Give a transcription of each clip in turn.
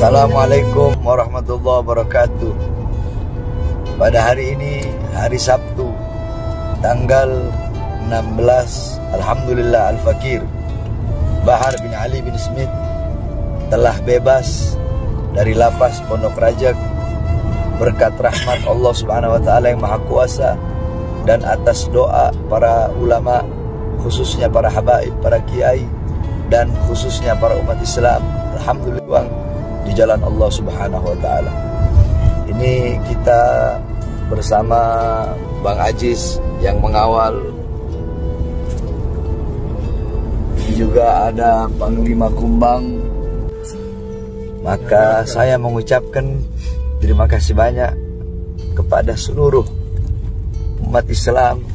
Assalamualaikum warahmatullahi wabarakatuh. Pada hari ini, hari Sabtu, tanggal 16, Alhamdulillah Al-Fakir Bahar bin Ali bin Smith telah bebas dari lapas Pondok Rajak berkat rahmat Allah Subhanahu wa taala yang Maha Kuasa dan atas doa para ulama, khususnya para habaib, para kiai, dan khususnya para umat Islam. Alhamdulillah di jalan Allah Subhanahu wa taala. Ini kita bersama Bang Ajis yang mengawal. Juga ada Panglima Kumbang. Maka saya mengucapkan terima kasih banyak kepada seluruh umat Islam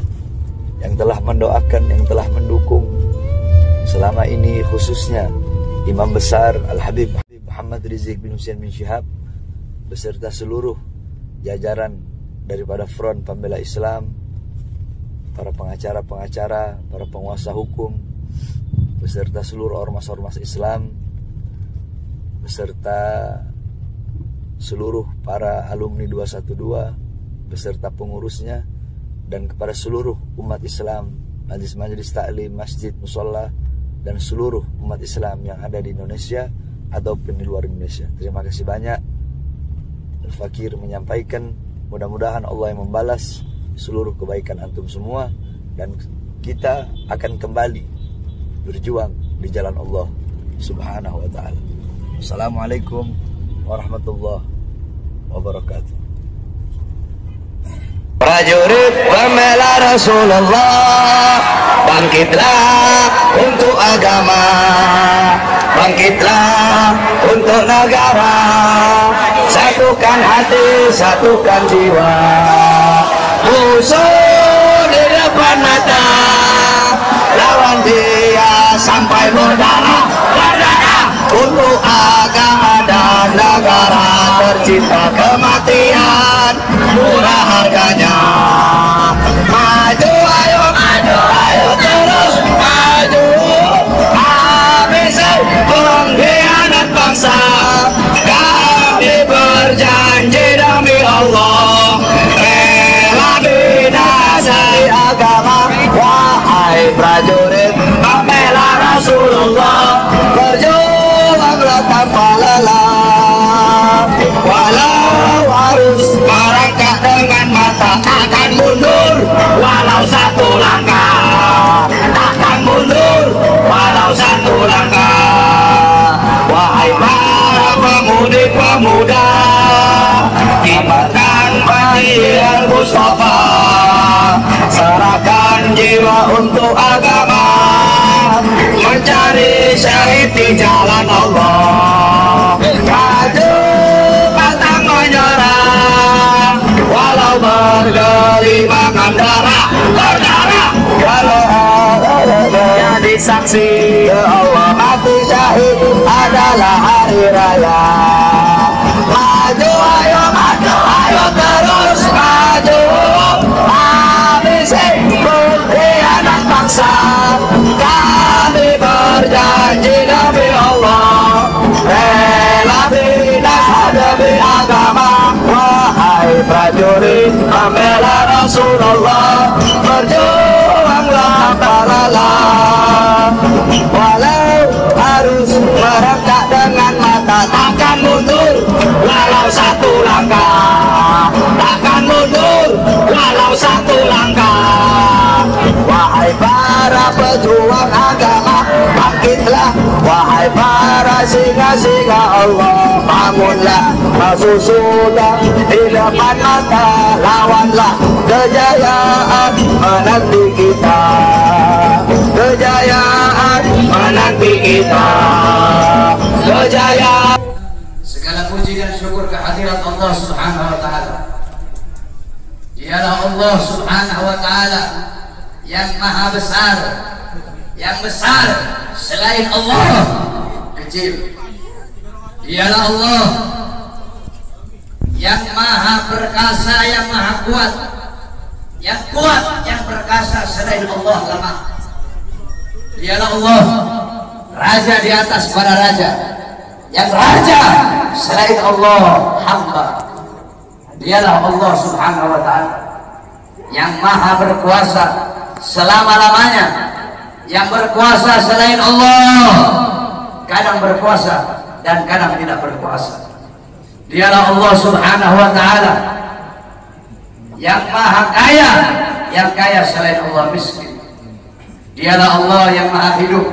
yang telah mendoakan, yang telah mendukung selama ini, khususnya Imam Besar Al-Habib Muhammad Rizik bin Hussein bin Syihab beserta seluruh jajaran daripada Front Pembela Islam, para pengacara-pengacara, para penguasa hukum, beserta seluruh ormas-ormas Islam, beserta seluruh para alumni 212 beserta pengurusnya, dan kepada seluruh umat Islam, majelis-majelis taklim, masjid, musholla, dan seluruh umat Islam yang ada di Indonesia ataupun di luar Indonesia. Terima kasih banyak. Al-Fakir menyampaikan, mudah-mudahan Allah yang membalas seluruh kebaikan antum semua, dan kita akan kembali berjuang di jalan Allah Subhanahu wa taala. Assalamualaikum warahmatullahi wabarakatuh. Prajurit pembela Rasulullah, bangkitlah untuk agama, bangkitlah untuk negara, satukan hati, satukan jiwa, musuh di depan mata, lawan dia sampai berdarah, untuk agama dan negara, tercipta kematian murah harganya. Maju ayo, maju ayo, terus maju, habisi pengkhianat bangsa. Kami berjanji demi Allah, rela binasai agama. Wahai prajurit pembela Rasulullah, berjuanglah tanpa lelah, walau harus merangkak dengan mata, takkan mundur walau satu langkah, takkan mundur walau satu langkah. Wahai para pemudi-pemuda, kibarkan bendera Mustafa, serahkan jiwa untuk agama, mencari syahid di jalan Allah. Maju pantang menyerah, walau bergelimangan darah, berdarah, kalau jadi saksi Allah, mati syahid adalah hari raya. Maju ayo terus maju, habisi pengkhianat bangsa. Kami berjanji demi Allah, rela binasa demi agama. Wahai prajurit pembela Rasulullah, berjuanglah tanpa lelah, walau harus merangkak dengan mata, takkan mundur walau satu langkah, takkan mundur walau satu langkah. Wahai para pejuang agama, bangkitlah. Wahai para singa-singa Allah, bangunlah. Masuk sudah di depan mata, lawanlah kejayaan menanti kita, kejayaan menanti kita, kejayaan. Segala puji dan syukur kehadirat Allah Subhanahu wa taala. Dialah Allah Subhanahu wa taala yang maha besar, yang besar selain Allah kecil. Dialah Allah yang maha perkasa, yang maha kuat, yang kuat, yang perkasa selain Allah lemah. Dialah Allah, raja di atas para raja, yang raja selain Allah hamba. Dialah Allah Subhanahu wa ta'ala yang maha berkuasa selama-lamanya. Yang berkuasa selain Allah kadang berkuasa dan kadang tidak berkuasa. Dialah Allah Subhanahu wa ta'ala yang maha kaya, yang kaya selain Allah miskin. Dialah Allah yang maha hidup,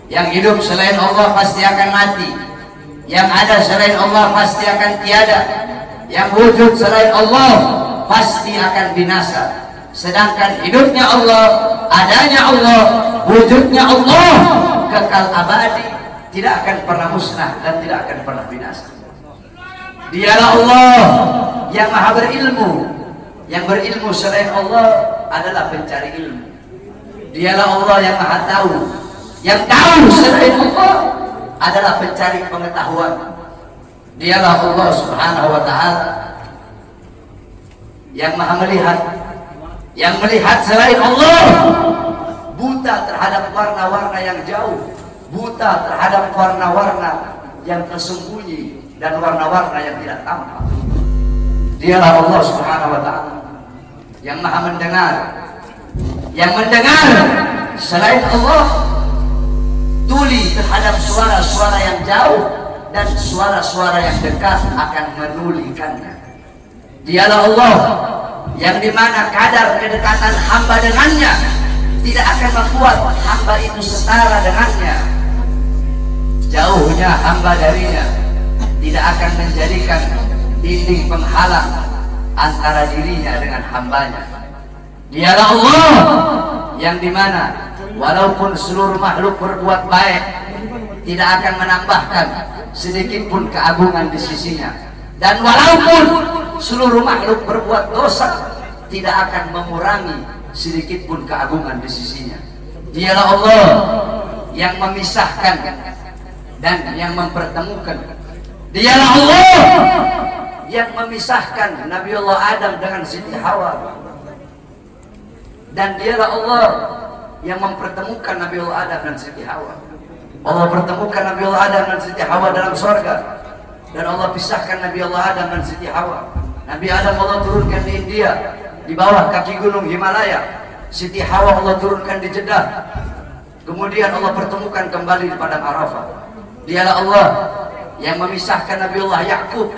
yang hidup selain Allah pasti akan mati, yang ada selain Allah pasti akan tiada, yang wujud selain Allah pasti akan binasa. Sedangkan hidupnya Allah, adanya Allah, wujudnya Allah kekal abadi, tidak akan pernah musnah dan tidak akan pernah binasa. Dialah Allah yang maha berilmu, yang berilmu selain Allah adalah pencari ilmu. Dialah Allah yang maha tahu, yang tahu selain Allah adalah pencari pengetahuan. Dialah Allah Subhanahu wa ta'ala yang maha melihat, yang melihat selain Allah buta terhadap warna-warna yang jauh, buta terhadap warna-warna yang tersembunyi dan warna-warna yang tidak tampak. Dialah Allah Subhanahu wa ta'ala yang maha mendengar, yang mendengar selain Allah tuli terhadap suara-suara yang jauh dan suara-suara yang dekat akan menulikannya. Dialah Allah yang dimana kadar kedekatan hamba dengannya tidak akan membuat hamba itu setara dengannya. Jauhnya hamba darinya tidak akan menjadikan dinding penghalang antara dirinya dengan hambanya. Dialah Allah yang dimana walaupun seluruh makhluk berbuat baik tidak akan menambahkan sedikit pun keagungan di sisinya, dan walaupun seluruh makhluk berbuat dosa tidak akan mengurangi sedikit pun keagungan di sisinya. Dialah Allah yang memisahkan dan yang mempertemukan. Dialah Allah yang memisahkan Nabiullah Adam dengan Siti Hawa, dan dialah Allah yang mempertemukan Nabiullah Adam dan Siti Hawa. Allah pertemukan Nabiullah Adam dan Siti Hawa dalam surga, dan Allah pisahkan Nabiullah Adam dan Siti Hawa. Nabi Adam Allah turunkan di India di bawah kaki gunung Himalaya. Siti Hawa Allah turunkan di Jeddah. Kemudian Allah pertemukan kembali di padang Arafah. Dialah Allah yang memisahkan Nabiullah Yakub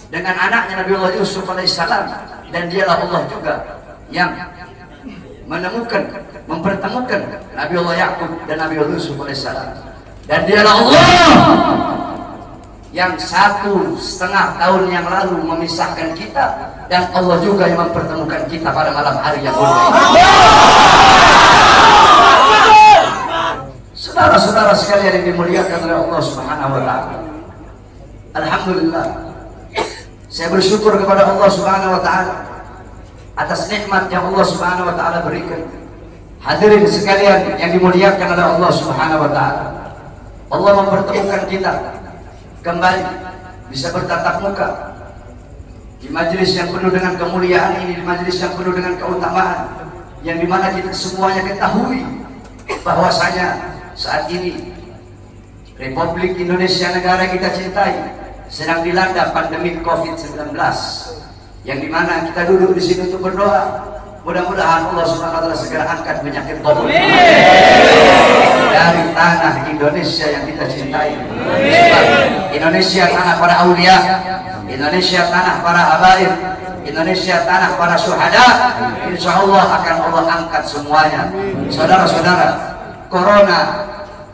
dengan anaknya Nabiullah Yusuf alaihissalam, dan dialah Allah juga yang menemukan, mempertemukan Nabiullah Yakub dan Nabiullah Yusuf alaihissalam. Dan dialah Allah yang 1,5 tahun yang lalu memisahkan kita, dan Allah juga yang mempertemukan kita pada malam hari yang mulia. Saudara-saudara sekalian yang dimuliakan oleh Allah Subhanahu wa ta'ala, alhamdulillah, saya bersyukur kepada Allah Subhanahu wa ta'ala atas nikmat yang Allah Subhanahu wa ta'ala berikan. Hadirin sekalian yang dimuliakan oleh Allah Subhanahu wa ta'ala, Allah mempertemukan kita kembali bisa bertatap muka di majelis yang penuh dengan kemuliaan ini, di majelis yang penuh dengan keutamaan, yang dimana kita semuanya ketahui bahwasanya saat ini Republik Indonesia, negara kita cintai, sedang dilanda pandemi COVID-19, yang dimana kita duduk di sini untuk berdoa. Mudah-mudahan Allah Subhanahu wa ta'ala segera angkat penyakit COVID dari tanah Indonesia yang kita cintai. Sebab Indonesia tanah para aulia, Indonesia tanah para habaib, Indonesia tanah para syuhada. Insya Allah akan Allah angkat semuanya. Saudara-saudara, corona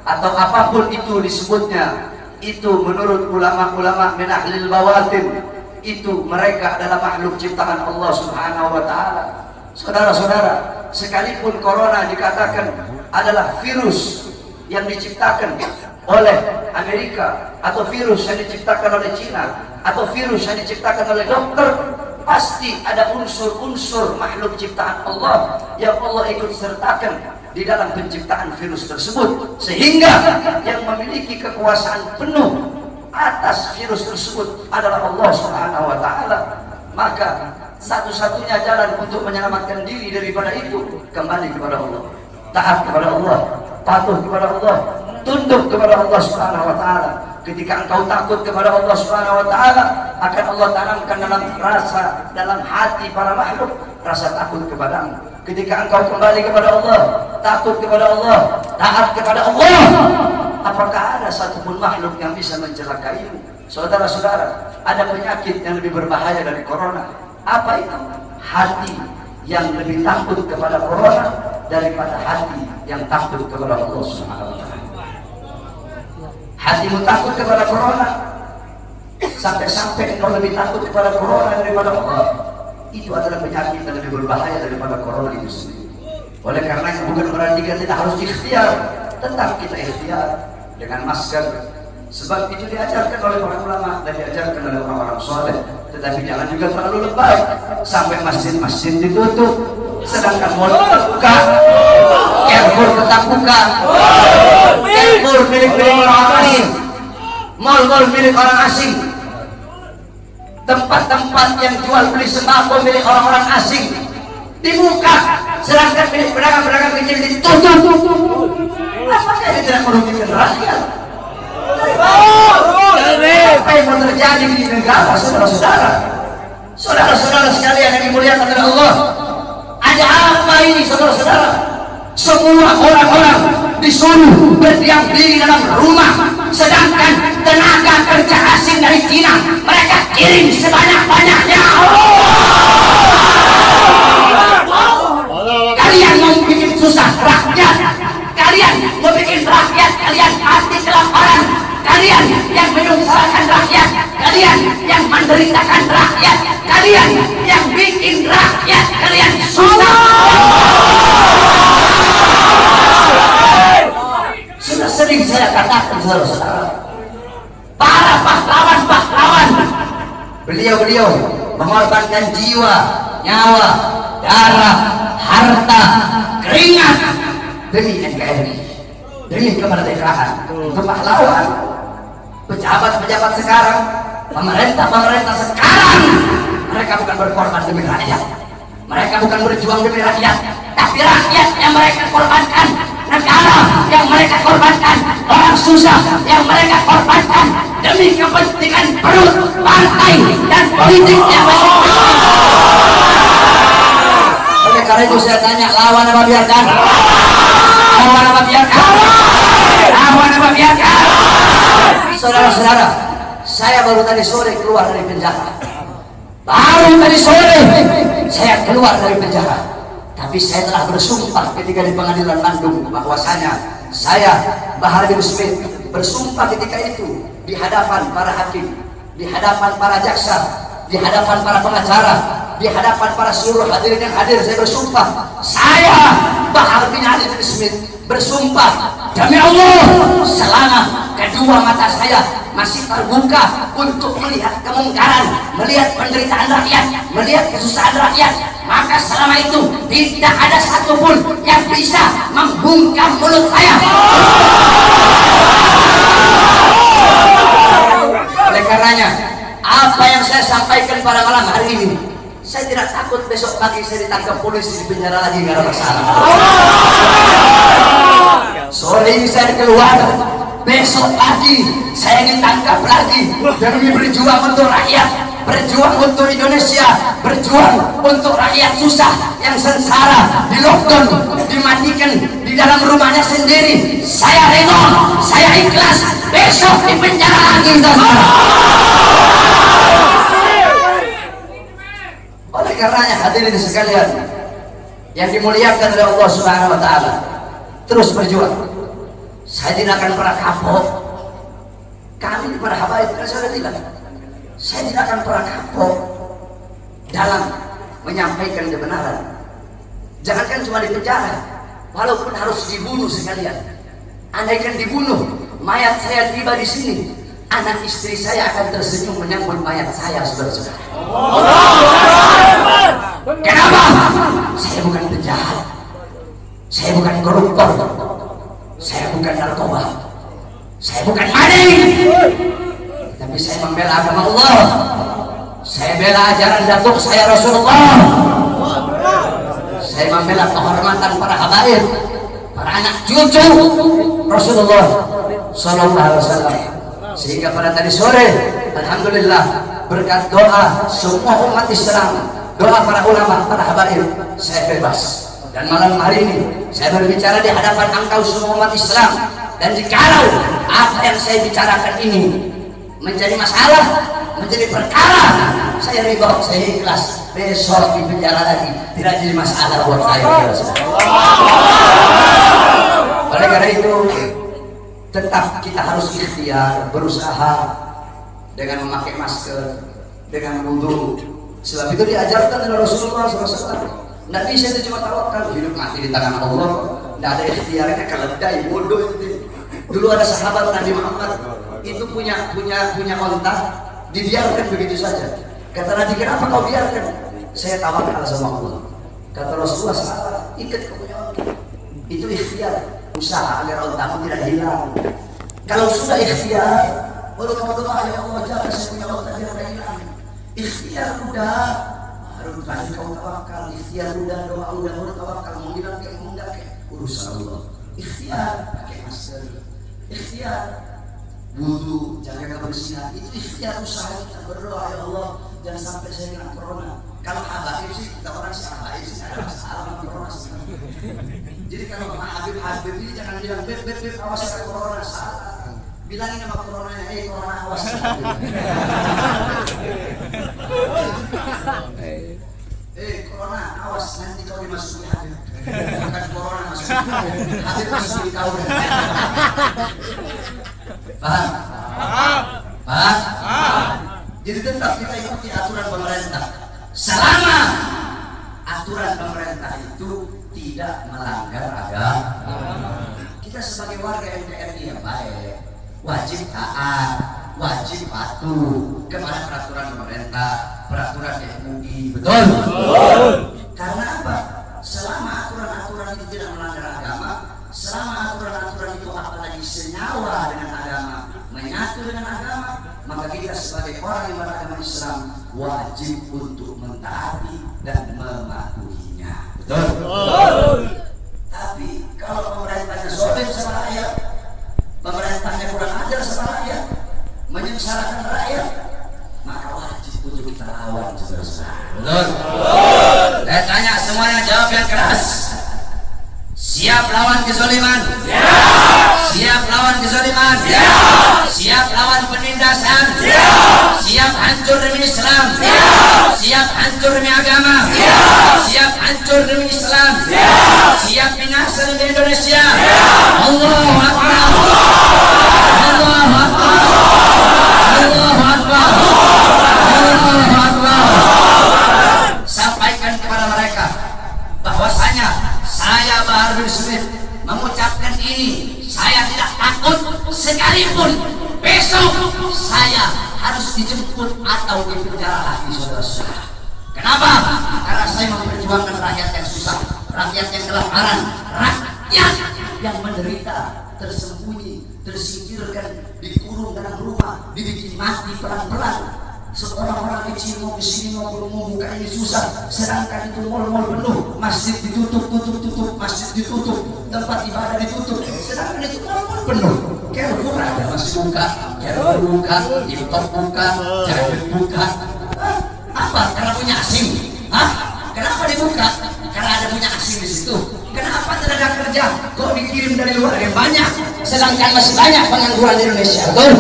atau apapun itu disebutnya, itu menurut ulama-ulama min ahlil bawatin, itu mereka adalah makhluk ciptaan Allah Subhanahu wa ta'ala. Saudara-saudara, sekalipun corona dikatakan adalah virus yang diciptakan oleh Amerika, atau virus yang diciptakan oleh Cina, atau virus yang diciptakan oleh dokter, pasti ada unsur-unsur makhluk ciptaan Allah yang Allah ikut sertakan di dalam penciptaan virus tersebut, sehingga yang memiliki kekuasaan penuh atas virus tersebut adalah Allah Subhanahu wa ta'ala. Maka satu-satunya jalan untuk menyelamatkan diri daripada itu, kembali kepada Allah, taat kepada Allah, patuh kepada Allah, tunduk kepada Allah Subhanahu wa ta'ala. ketika engkau takut kepada Allah Subhanahu wa taala, akan Allah tanamkan dalam hati para makhluk rasa takut kepadamu. Ketika engkau kembali kepada Allah, takut kepada Allah, taat kepada Allah, apakah ada satupun makhluk yang bisa mencelakaimu? Saudara-saudara, ada penyakit yang lebih berbahaya dari corona. Apa itu? Hati yang lebih takut kepada corona daripada hati yang takut kepada Allah Subhanahu wa taala. Hatimu takut kepada corona, sampai-sampai engkau lebih takut kepada corona daripada Allah. Itu adalah penyakit yang lebih berbahaya daripada corona itu sendiri. Oleh karena bukan berarti kita tidak harus ikhtiar, tetap kita ikhtiar dengan masker. Sebab itu diajarkan oleh para ulama dan diajarkan oleh orang-orang soleh. Tetapi jangan juga terlalu lebay sampai masjid-masjid ditutup, sedangkan mal terbuka, Carrefour tetap buka. Carrefour milik orang asing, mal-mal milik orang asing, tempat-tempat yang jual beli sembako milik orang-orang asing dibuka, sedangkan milik pedagang-pedagang kecil ditutup. Apakah ini tidak merugikan rakyat? Apa yang mau terjadi di negara, saudara-saudara? Saudara-saudara sekalian yang dimuliakan oleh Allah, ada apa ini, saudara-saudara? Semua orang-orang disuruh berdiam diri dalam rumah, sedangkan tenaga kerja asing dari Cina mereka kirim sebanyak-banyaknya. Kalian mau bikin susah rakyat, kalian mau bikin rakyat kalian mati kelaparan, kalian yang menyusahkan rakyat, kalian yang menderitakan rakyat, kalian yang bikin rakyat kalian susah. Sudah sering saya katakan, saudara-saudara, para pahlawan-pahlawan, beliau-beliau mengorbankan jiwa, nyawa, darah, harta, keringat demi NKRI, demi kemerdekaan. Itu pahlawan. Pejabat-pejabat sekarang, pemerintah-pemerintah sekarang, mereka bukan berkorban demi rakyat, mereka bukan berjuang demi rakyat, tapi rakyat yang mereka korbankan, negara yang mereka korbankan, orang susah yang mereka korbankan demi kepentingan perut, partai, dan politik yang mereka. Oleh karena itu saya tanya, lawan apa biarkan? Lawan apa biarkan? Lawan apa biarkan? Saudara-saudara, saya baru tadi sore keluar dari penjara. Baru tadi sore saya keluar dari penjara. Tapi saya telah bersumpah ketika di pengadilan Bandung bahwasanya saya, Bahar bin Smith, bersumpah ketika itu di hadapan para hakim, di hadapan para jaksa, di hadapan para pengacara, di hadapan para seluruh hadirin yang hadir. Saya bersumpah, saya Bahar bin Ali bin Smith bersumpah demi Allah, selama kedua mata saya masih terbuka untuk melihat kemungkaran, melihat penderitaan rakyat, melihat kesusahan rakyat, maka selama itu tidak ada satupun yang bisa membungkam mulut saya. Oleh karenanya, apa yang saya sampaikan pada malam hari ini, saya tidak takut besok pagi saya ditangkap polisi, di penjara lagi, nggak ada masalah. Sore ini saya keluar, besok pagi saya ditangkap lagi demi berjuang untuk rakyat, berjuang untuk Indonesia, berjuang untuk rakyat susah yang sengsara, di lockdown, dimatikan di dalam rumahnya sendiri. Saya rela, saya ikhlas besok di penjara lagi, saudara. Oleh karenanya hadirin sekalian yang dimuliakan oleh Allah Subhanahu wa taala, terus berjuang. Saya tidak akan pernah kapok. Kami para habaib, kan saya bilang, saya tidak akan pernah kapok dalam menyampaikan kebenaran. Jangankan cuma di penjara, walaupun harus dibunuh sekalian. Andaikan dibunuh, mayat saya tiba di sini, anak istri saya akan tersenyum menyambut mayat saya, saudara-saudara. Kenapa? Saya bukan penjahat, saya bukan koruptor, saya bukan narkoba, saya bukan maling, tapi saya membela agama Allah. Saya bela ajaran datuk saya Rasulullah. Saya membela kehormatan para habaib, para anak cucu Rasulullah Sallallahu Alaihi Wasallam. Sehingga pada tadi sore, alhamdulillah, berkat doa semua umat Islam, doa para ulama, para habaib, saya bebas. Dan malam hari ini saya berbicara di hadapan engkau semua umat Islam. Dan jikalau apa yang saya bicarakan ini menjadi masalah, menjadi perkara, saya ridho, saya ikhlas. Besok di penjara lagi tidak jadi masalah buat saya. Oleh karena itu, tetap kita harus ikhtiar, berusaha dengan memakai masker, dengan wudhu. Sebab itu diajarkan oleh Rasulullah SAW. Tidak bisa itu cuma tawakal, hidup mati di tangan Allah. Tidak ada ikhtiarnya, keledai, bodoh itu. Dulu ada sahabat Nabi Muhammad itu punya onta, dibiarkan begitu saja. Kata Nabi, kenapa kau biarkan? Saya tawakal sama Allah. Kata Rasulullah, salah, ikat kau punya onta. Itu ikhtiar, usaha agar ontamu tidak hilang. Kalau sudah ikhtiar, baru kamu doa, ya Allah, jangan saya punya onta tidak hilang. Ikhtiar udah, baru tadi kau tawakal. Ikhtiar udah, doa udah, baru tawakal. Mau hilang kayak mau enggak kayak urusan Allah. Ikhtiar, pakai masker. Ikhtiar, wudu, jaga kebersihan. Itu ikhtiar usaha kita, berdoa, ya Allah, jangan sampai saya kena corona. Kalau habaib sih, kita orang sih habaib sih, ada masalah sama corona sih. Jadi kalau Habib ini jangan bilang beb awas kena corona, salah. Bilangin sama corona, corona awas. Corona awas, nanti kau dimasuki Habib. Bukan corona masuk Habib masuk kau. Paham? Jadi tetap kita ikuti aturan pemerintah. Selama aturan pemerintah itu tidak melanggar agama, kita sebagai warga NKRI yang baik wajib taat, wajib patuh kepada peraturan pemerintah, peraturan MUI. Betul? Karena apa? Selama aturan-aturan itu tidak melanggar agama, selama aturan-aturan itu apalagi senyawa dengan agama, menyatu dengan agama, maka kita sebagai orang yang beragama Islam wajib untuk mentaati dan mematuhinya. Betul? Tapi kalau pemerintahnya zalim sama rakyat, pemerintahnya kurang ajar sama rakyat, menyengsarakan rakyat, maka wajib untuk kita lawan saudara-saudara. Betul? Saya tanya semuanya, jawab yang keras. Siap lawan kezaliman? Siap lawan kezaliman? Siap lawan penindasan? Siap hancur demi Islam? Siap hancur demi agama? Siap hancur demi Islam? Siap binasa demi Indonesia? Allahu Akbar! Allahu Akbar! Allahu Akbar! Allahu Akbar! Sampaikan kepada mereka bahwasanya saya Bahar bin Smith mengucapkan ini. Saya tidak takut sekalipun besok saya harus dijemput atau dipenjara lagi, saudara-saudara. Kenapa? Karena saya memperjuangkan rakyat yang susah, rakyat yang kelaparan, rakyat yang menderita, tersembunyi, tersingkirkan, dikurung dalam rumah, dibikin mati pelan-pelan. Seorang-orang kecil mau kesini mau buka ini susah, sedangkan itu mal-mal penuh, masjid ditutup, masjid ditutup, tempat ibadah ditutup, sedangkan itu mal-mal penuh. Carrefour ada masih buka, Carrefour buka, Import buka, Jalan buka. Apa? Karena punya asing. Kenapa dibuka? Karena ada punya asing di situ. Kenapa tenaga kerja kok dikirim dari luar yang banyak, sedangkan masih banyak pengangguran di Indonesia? Betul?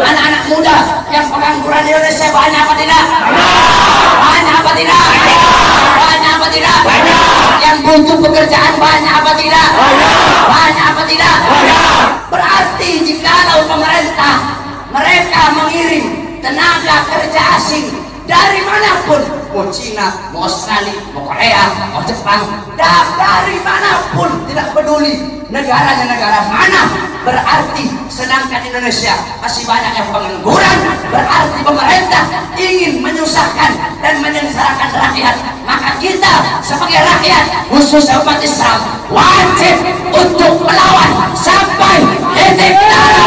Anak-anak muda yang pengangguran di Indonesia banyak apa tidak? Banyak apa tidak? Banyak apa tidak? Yang butuh pekerjaan banyak apa tidak? Banyak apa tidak? Berarti jikalau pemerintah mereka mengirim tenaga kerja asing dari manapun, mau Cina, mau Australia, mau Korea, mau Jepang, dari manapun, tidak peduli negaranya negara mana, berarti sedangkan Indonesia masih banyak yang pengangguran, berarti pemerintah ingin menyusahkan dan menyengsarakan rakyat. Maka kita sebagai rakyat, khususnya umat Islam, wajib untuk melawan sampai titik darah.